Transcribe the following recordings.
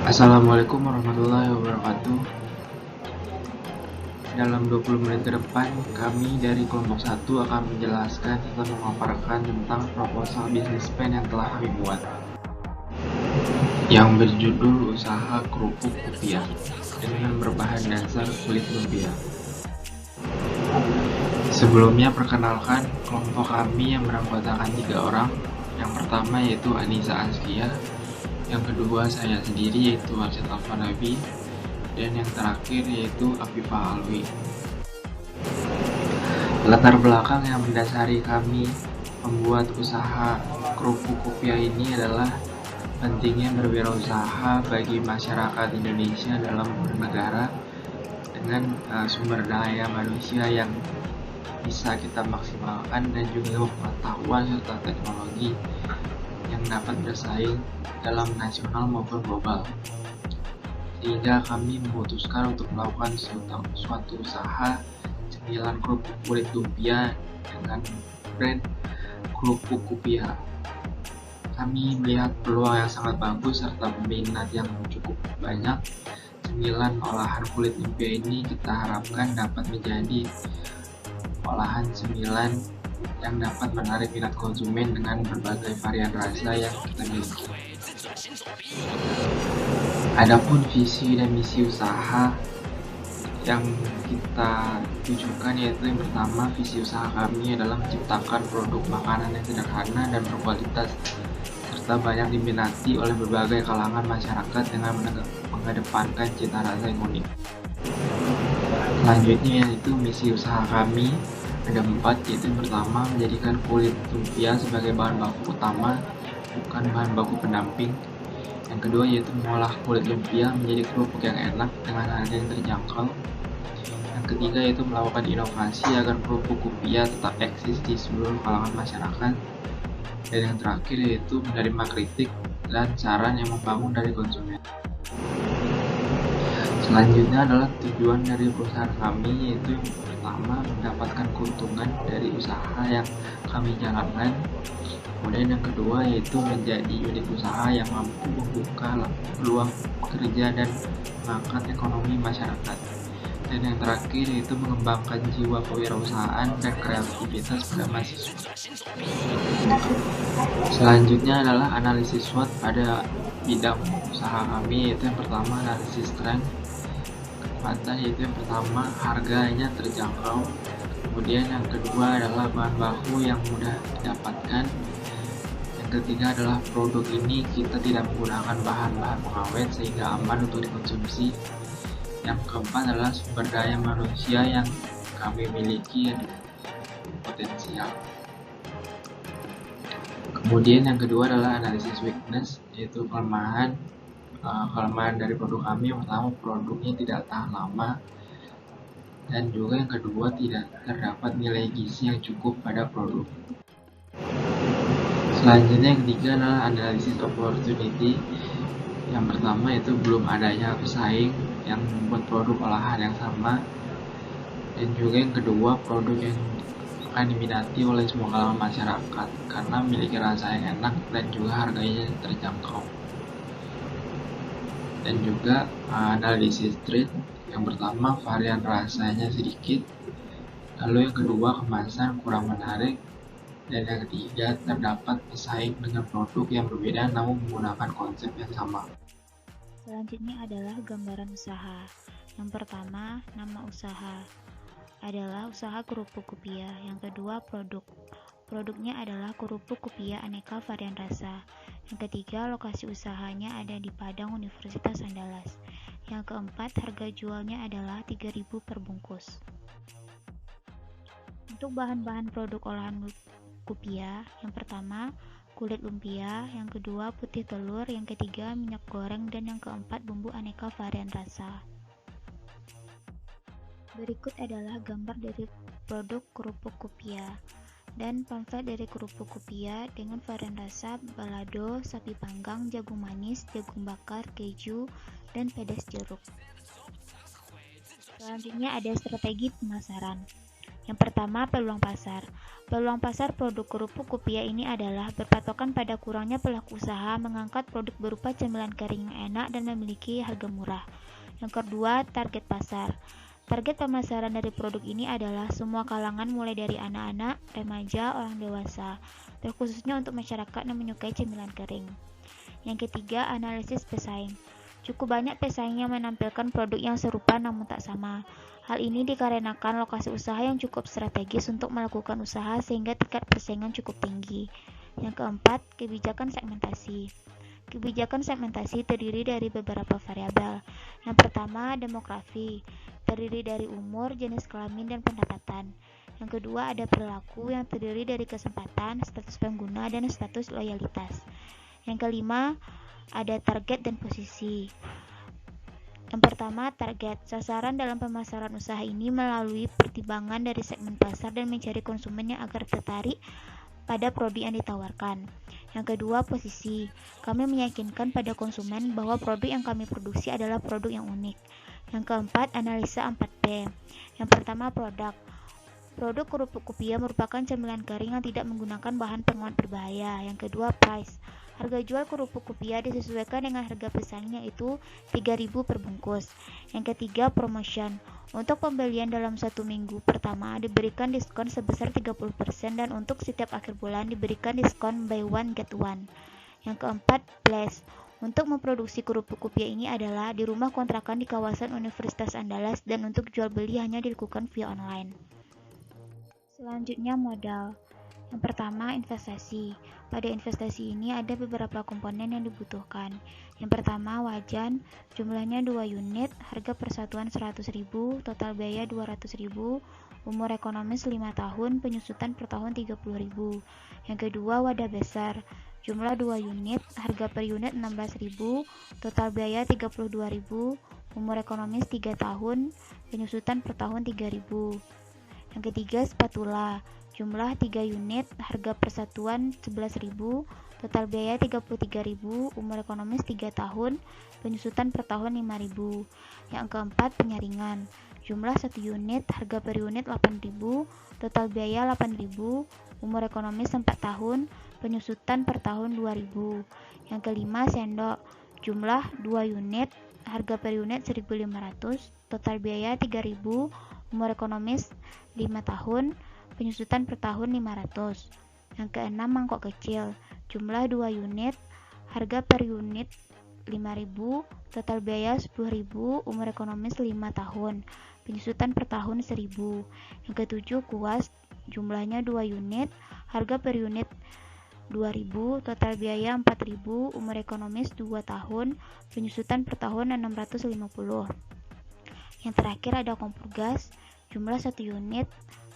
Assalamualaikum warahmatullahi wabarakatuh. Dalam 20 menit ke depan, kami dari kelompok 1 akan menjelaskan serta memaparkan tentang proposal bisnis plan yang telah kami buat, yang berjudul Usaha Kerupuk Rupiah dengan berbahan dasar kulit lumpia. Sebelumnya, perkenalkan kelompok kami yang beranggotakan 3 orang. Yang pertama yaitu Anissa Azkia, yang kedua saya sendiri yaitu Arsyad Alfanabi, dan yang terakhir yaitu Afifah Alwi. Latar belakang yang mendasari kami membuat usaha kerupuk rupiah ini adalah pentingnya berwirausaha bagi masyarakat Indonesia dalam bernegara dengan sumber daya manusia yang bisa kita maksimalkan dan juga pengetahuan serta teknologi yang dapat bersaing dalam nasional maupun global. Sehingga kami memutuskan untuk melakukan suatu usaha cemilan kerupuk kulit lumpia dengan brand kerupuk rupiah. Kami melihat peluang yang sangat bagus serta peminat yang cukup banyak. Cemilan olahan kulit lumpia ini kita harapkan dapat menjadi olahan cemilan yang dapat menarik minat konsumen dengan berbagai varian rasa yang kita miliki. Adapun visi dan misi usaha yang kita tujukan yaitu yang pertama, visi usaha kami adalah menciptakan produk makanan yang sederhana dan berkualitas serta banyak diminati oleh berbagai kalangan masyarakat dengan mengedepankan cita rasa yang unik. Selanjutnya yaitu misi usaha kami ada 4, yaitu yang pertama menjadikan kulit lumpia sebagai bahan baku utama, bukan bahan baku pendamping. Yang kedua yaitu mengolah kulit lumpia menjadi kerupuk yang enak dengan harga yang terjangkau. Yang ketiga yaitu melakukan inovasi agar kerupuk rupiah tetap eksis di seluruh kalangan masyarakat. Dan yang terakhir yaitu menerima kritik dan saran yang membangun dari konsumen. Selanjutnya adalah tujuan dari perusahaan kami, yaitu yang pertama mendapatkan keuntungan dari usaha yang kami jalankan. Kemudian yang kedua yaitu menjadi unit usaha yang mampu membuka peluang kerja dan mengangkat ekonomi masyarakat. Dan yang terakhir yaitu mengembangkan jiwa kewirausahaan dan kreativitas pada mahasiswa. Selanjutnya adalah analisis SWOT pada bidang usaha kami, yaitu yang pertama analisis tren. Kekuatan yaitu yang pertama harganya terjangkau, kemudian yang kedua adalah bahan baku yang mudah didapatkan, yang ketiga adalah produk ini kita tidak menggunakan bahan-bahan pengawet sehingga aman untuk dikonsumsi, yang keempat adalah sumber daya manusia yang kami miliki yang potensial. Kemudian yang kedua adalah analisis weakness, yaitu kelemahan dari produk kami. Yang pertama, produknya tidak tahan lama, dan juga yang kedua tidak terdapat nilai gizi yang cukup pada produk. Selanjutnya yang ketiga adalah analisis opportunity. Yang pertama itu belum adanya pesaing yang membuat produk olahan yang sama, dan juga yang kedua produk yang akan diminati oleh semua kalangan masyarakat karena memiliki rasa yang enak dan juga harganya terjangkau. Dan juga analisis trend, yang pertama varian rasanya sedikit, lalu yang kedua kemasan kurang menarik, dan yang ketiga terdapat pesaing dengan produk yang berbeda namun menggunakan konsep yang sama. Selanjutnya adalah gambaran usaha. Yang pertama, nama usaha adalah usaha kerupuk rupiah. Yang kedua, produknya adalah kerupuk rupiah aneka varian rasa. Yang ketiga, lokasi usahanya ada di Padang Universitas Andalas. Yang keempat, harga jualnya adalah 3.000 per bungkus. Untuk bahan-bahan produk olahan rupiah, yang pertama kulit lumpia, yang kedua putih telur, yang ketiga minyak goreng, dan yang keempat bumbu aneka varian rasa. Berikut adalah gambar dari produk kerupuk rupiah dan pamflet dari kerupuk rupiah dengan varian rasa balado, sapi panggang, jagung manis, jagung bakar, keju, dan pedas jeruk. Selanjutnya ada strategi pemasaran. Yang pertama, peluang pasar. Peluang pasar produk kerupuk kopiah ini adalah berpatokan pada kurangnya pelaku usaha mengangkat produk berupa cemilan kering yang enak dan memiliki harga murah. Yang kedua, target pasar. Target pemasaran dari produk ini adalah semua kalangan mulai dari anak-anak, remaja, orang dewasa, terkhususnya untuk masyarakat yang menyukai cemilan kering. Yang ketiga, analisis pesaing. Cukup banyak pesaing yang menampilkan produk yang serupa namun tak sama. Hal ini dikarenakan lokasi usaha yang cukup strategis untuk melakukan usaha sehingga tingkat persaingan cukup tinggi. Yang keempat, kebijakan segmentasi. Kebijakan segmentasi terdiri dari beberapa variabel. Yang pertama, demografi, terdiri dari umur, jenis kelamin, dan pendapatan. Yang kedua, ada perilaku yang terdiri dari kesempatan, status pengguna, dan status loyalitas. Yang kelima, ada target dan posisi. Yang pertama, target. Sasaran dalam pemasaran usaha ini melalui pertimbangan dari segmen pasar dan mencari konsumen yang agar tertarik pada produk yang ditawarkan. Yang kedua, posisi. Kami meyakinkan pada konsumen bahwa produk yang kami produksi adalah produk yang unik. Yang keempat, analisa 4P. Yang pertama, produk. Produk kerupuk kopiah merupakan cemilan kering yang tidak menggunakan bahan penguat berbahaya. Yang kedua, price. Harga jual kerupuk kopiah disesuaikan dengan harga pesaing yaitu 3.000 per bungkus. Yang ketiga, promotion. Untuk pembelian dalam 1 minggu pertama diberikan diskon sebesar 30% dan untuk setiap akhir bulan diberikan diskon buy one get one. Yang keempat, place. Untuk memproduksi kerupuk kopiah ini adalah di rumah kontrakan di kawasan Universitas Andalas dan untuk jual beli hanya dilakukan via online. Selanjutnya, modal. Yang pertama, investasi. Pada investasi ini ada beberapa komponen yang dibutuhkan. Yang pertama, wajan, jumlahnya 2 unit, harga persatuan 100.000, total biaya 200.000, umur ekonomis 5 tahun, penyusutan per tahun 30.000. Yang kedua, wadah besar, jumlah 2 unit, harga per unit 16.000, total biaya 32.000, umur ekonomis 3 tahun, penyusutan per tahun 3.000. Yang ketiga, spatula, jumlah 3 unit, harga persatuan 11.000, total biaya 33.000, umur ekonomis 3 tahun, penyusutan per tahun 5.000. Yang keempat, penyaringan, jumlah 1 unit, harga per unit 8.000, total biaya 8.000, umur ekonomis 4 tahun, penyusutan per tahun 2.000. Yang kelima, sendok, jumlah 2 unit, harga per unit 1.500, total biaya 3.000, umur ekonomis 5 tahun, penyusutan per tahun 500. Yang keenam, mangkok kecil, jumlah 2 unit, harga per unit 5.000, total biaya 10.000, umur ekonomis 5 tahun, penyusutan per tahun 1.000. Yang ketujuh, kuas, jumlahnya 2 unit, harga per unit 2.000, total biaya 4.000, umur ekonomis 2 tahun, penyusutan per tahun 650. Yang terakhir ada kompor gas, jumlah 1 unit,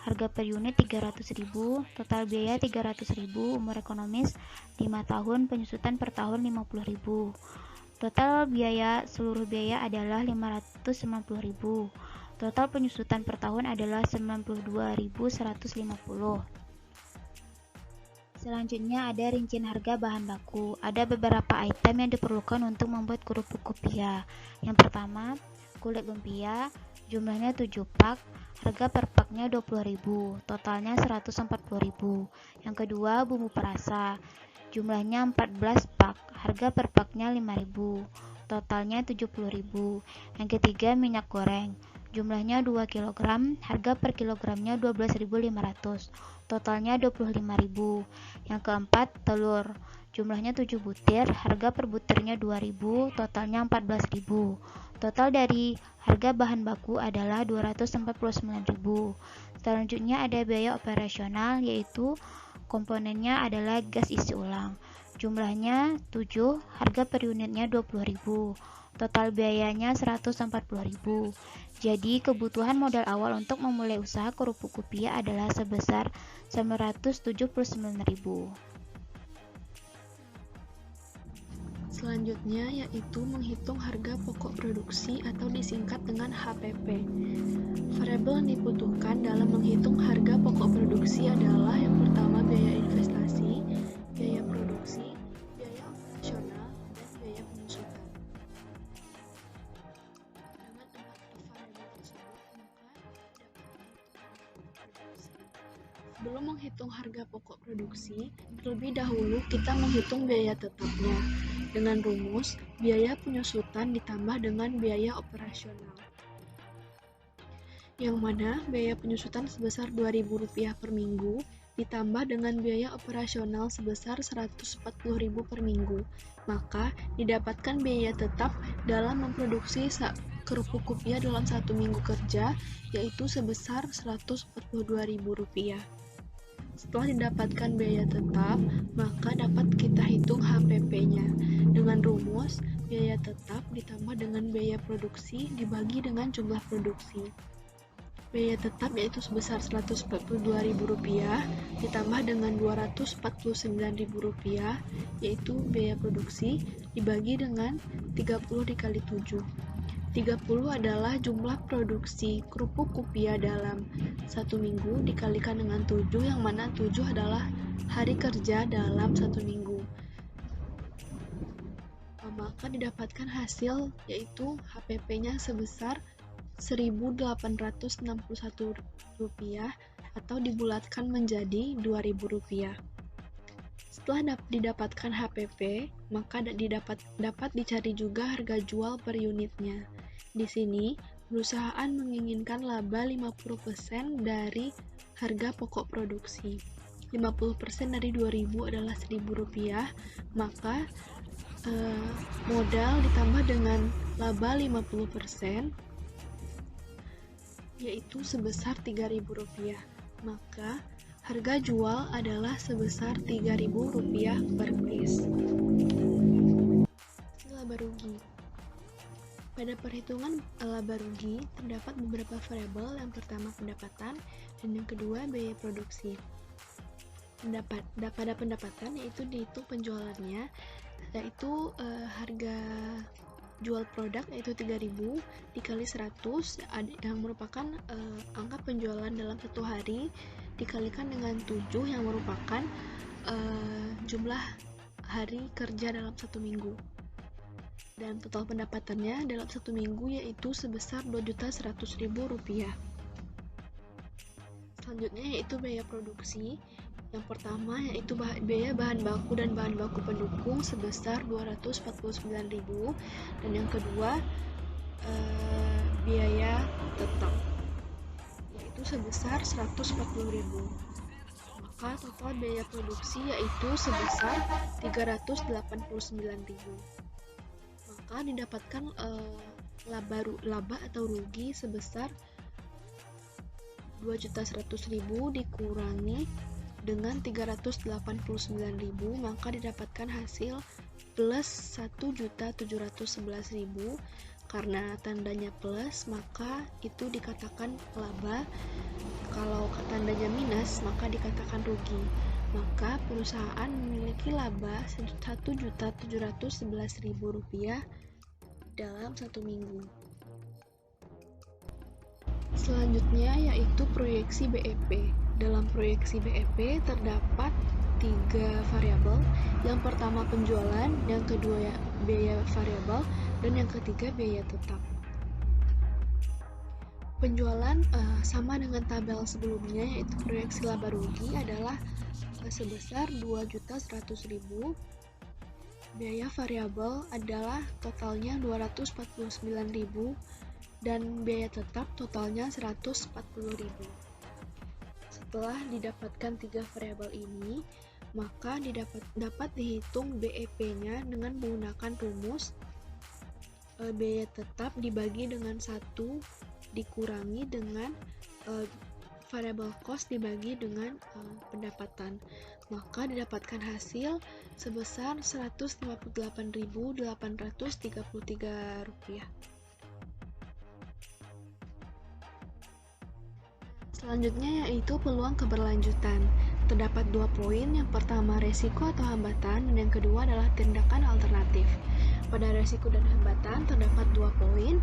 harga per unit 300.000, total biaya 300.000, umur ekonomis 5 tahun, penyusutan per tahun 50.000. Total biaya seluruh biaya adalah 590.000. Total penyusutan per tahun adalah 92.150. Selanjutnya ada rincian harga bahan baku. Ada beberapa item yang diperlukan untuk membuat kerupuk kopiah. Yang pertama, kulit lumpia, jumlahnya 7 pak, harga per paknya 20.000, totalnya 140.000. Yang kedua, bumbu perasa, jumlahnya 14 pak, harga per paknya 5.000, totalnya 70.000. Yang ketiga, minyak goreng, jumlahnya 2 kg, harga per kilogramnya 12.500, totalnya 25.000. Yang keempat, telur, jumlahnya 7 butir, harga per butirnya 2.000, totalnya 14.000. Total dari harga bahan baku adalah 249.000. Selanjutnya ada biaya operasional, yaitu komponennya adalah gas isi ulang. Jumlahnya 7, harga per unitnya 20.000. Total biayanya 140.000. Jadi kebutuhan modal awal untuk memulai usaha kerupuk kopiah adalah sebesar 979.000. Selanjutnya yaitu menghitung harga pokok produksi atau disingkat dengan HPP. Variabel yang dibutuhkan dalam menghitung harga pokok produksi adalah yang pertama biaya investasi, biaya produksi, biaya operasional, dan biaya penyusutan. Dengan 4 variabel tersebut, maka dapat menentukan pokok produksi menghitung harga pokok produksi, terlebih dahulu kita menghitung biaya tetapnya. Dengan rumus, biaya penyusutan ditambah dengan biaya operasional. Yang mana biaya penyusutan sebesar Rp2.000 per minggu ditambah dengan biaya operasional sebesar Rp140.000 per minggu, maka didapatkan biaya tetap dalam memproduksi kerupuk kopiah dalam 1 minggu kerja, yaitu sebesar Rp142.000. Setelah didapatkan biaya tetap, maka dapat kita hitung HPP-nya. Dengan rumus, biaya tetap ditambah dengan biaya produksi dibagi dengan jumlah produksi. Biaya tetap yaitu sebesar Rp142.000 ditambah dengan Rp249.000 yaitu biaya produksi dibagi dengan 30 dikali 7. 30 adalah jumlah produksi kerupuk kopiah dalam 1 minggu dikalikan dengan 7 yang mana 7 adalah hari kerja dalam 1 minggu. Maka didapatkan hasil yaitu HPP-nya sebesar Rp1.861 atau dibulatkan menjadi Rp2.000. Setelah didapatkan HPP, maka dapat dicari juga harga jual per unitnya. Di sini, perusahaan menginginkan laba 50% dari harga pokok produksi. 50% dari Rp2.000 adalah Rp1.000, maka modal ditambah dengan laba 50%, yaitu sebesar Rp3.000, maka harga jual adalah sebesar Rp3.000 per piece. Laba rugi. Pada perhitungan laba rugi terdapat beberapa variabel. Yang pertama pendapatan dan yang kedua biaya produksi. Pada pendapatan yaitu dihitung penjualannya, yaitu harga jual produk yaitu 3.000 dikali 100 yang merupakan angka penjualan dalam 1 hari dikalikan dengan 7 yang merupakan jumlah hari kerja dalam 1 minggu. Dan total pendapatannya dalam 1 minggu yaitu sebesar Rp2.100.000. Selanjutnya yaitu biaya produksi. Yang pertama yaitu biaya bahan baku dan bahan baku pendukung sebesar Rp249.000 dan yang kedua biaya tetap yaitu sebesar Rp140.000. Maka total biaya produksi yaitu sebesar Rp389.000. Maka didapatkan laba atau rugi sebesar Rp2.100.000 dikurangi dengan Rp389.000, maka didapatkan hasil plus Rp1.711.000. Karena tandanya plus, maka itu dikatakan laba. Kalau tandanya minus, maka dikatakan rugi. Maka perusahaan memiliki laba Rp1.711.000 dalam 1 minggu. Selanjutnya yaitu proyeksi BEP. Dalam proyeksi BEP terdapat 3 variabel. Yang pertama penjualan, yang kedua biaya variabel, dan yang ketiga biaya tetap. Penjualan sama dengan tabel sebelumnya yaitu proyeksi laba rugi adalah sebesar Rp2.100.000. Biaya variabel adalah totalnya Rp249.000 dan biaya tetap totalnya Rp140.000. Setelah didapatkan 3 variabel ini, maka dapat dihitung BEP-nya dengan menggunakan rumus biaya tetap dibagi dengan 1 dikurangi dengan variable cost dibagi dengan pendapatan. Maka didapatkan hasil sebesar Rp158.833. Selanjutnya yaitu peluang keberlanjutan. Terdapat 2 poin, yang pertama resiko atau hambatan, dan yang kedua adalah tindakan alternatif. Pada resiko dan hambatan terdapat 2 poin,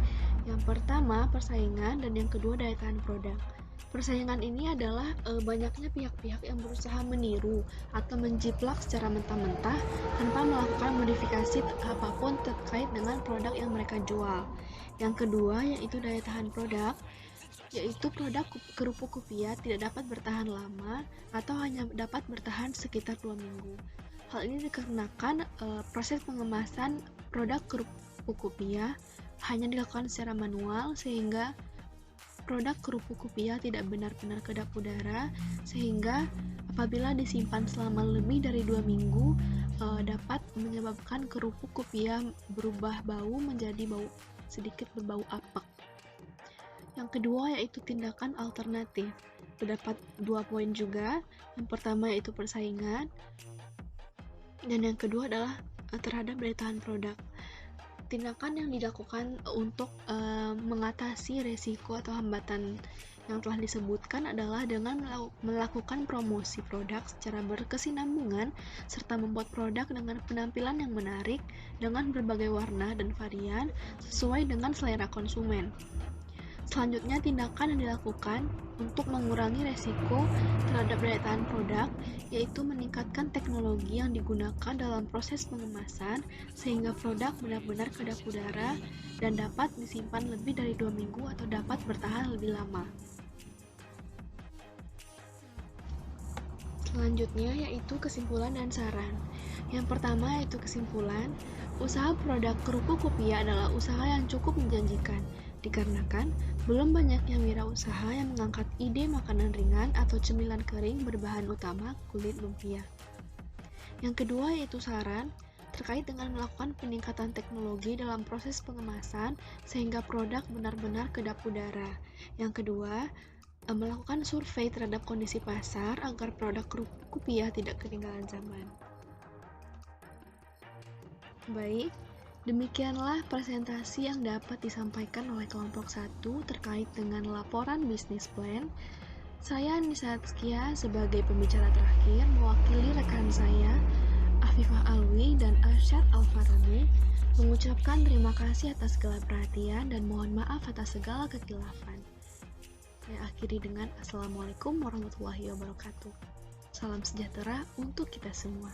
yang pertama persaingan dan yang kedua daya tahan produk. Persaingan ini adalah banyaknya pihak-pihak yang berusaha meniru atau menjiplak secara mentah-mentah tanpa melakukan modifikasi apapun terkait dengan produk yang mereka jual. Yang kedua yaitu daya tahan produk. yaitu produk kerupuk Kupiah tidak dapat bertahan lama atau hanya dapat bertahan sekitar 2 minggu. Hal ini dikarenakan proses pengemasan produk kerupuk Kupiah hanya dilakukan secara manual, sehingga produk kerupuk Kupiah tidak benar-benar kedap udara, sehingga apabila disimpan selama lebih dari 2 minggu dapat menyebabkan kerupuk Kupiah berubah bau menjadi sedikit berbau apek. Yang kedua yaitu tindakan alternatif. Terdapat 2 poin juga. Yang pertama yaitu persaingan, dan yang kedua adalah terhadap daya tahan produk. Tindakan yang dilakukan untuk mengatasi resiko atau hambatan yang telah disebutkan adalah dengan melakukan promosi produk secara berkesinambungan serta membuat produk dengan penampilan yang menarik dengan berbagai warna dan varian sesuai dengan selera konsumen. Selanjutnya, tindakan yang dilakukan untuk mengurangi resiko terhadap daya tahan produk yaitu meningkatkan teknologi yang digunakan dalam proses pengemasan sehingga produk benar-benar kedap udara dan dapat disimpan lebih dari 2 minggu atau dapat bertahan lebih lama. Selanjutnya yaitu kesimpulan dan saran. Yang pertama yaitu kesimpulan, usaha produk kerupuk Kupiah adalah usaha yang cukup menjanjikan, dikarenakan belum banyaknya wirausaha yang mengangkat ide makanan ringan atau cemilan kering berbahan utama kulit lumpia. Yang kedua yaitu saran, terkait dengan melakukan peningkatan teknologi dalam proses pengemasan sehingga produk benar-benar kedap udara. Yang kedua, melakukan survei terhadap kondisi pasar agar produk kerupuk Kupiah tidak ketinggalan zaman. Baik, demikianlah presentasi yang dapat disampaikan oleh kelompok 1 terkait dengan laporan bisnis plan. Saya Nisa Atskia sebagai pembicara terakhir mewakili rekan saya Afifah Alwi dan Arsyad Alfarabi mengucapkan terima kasih atas segala perhatian dan mohon maaf atas segala kekilafan. Saya akhiri dengan Assalamualaikum warahmatullahi wabarakatuh. Salam sejahtera untuk kita semua.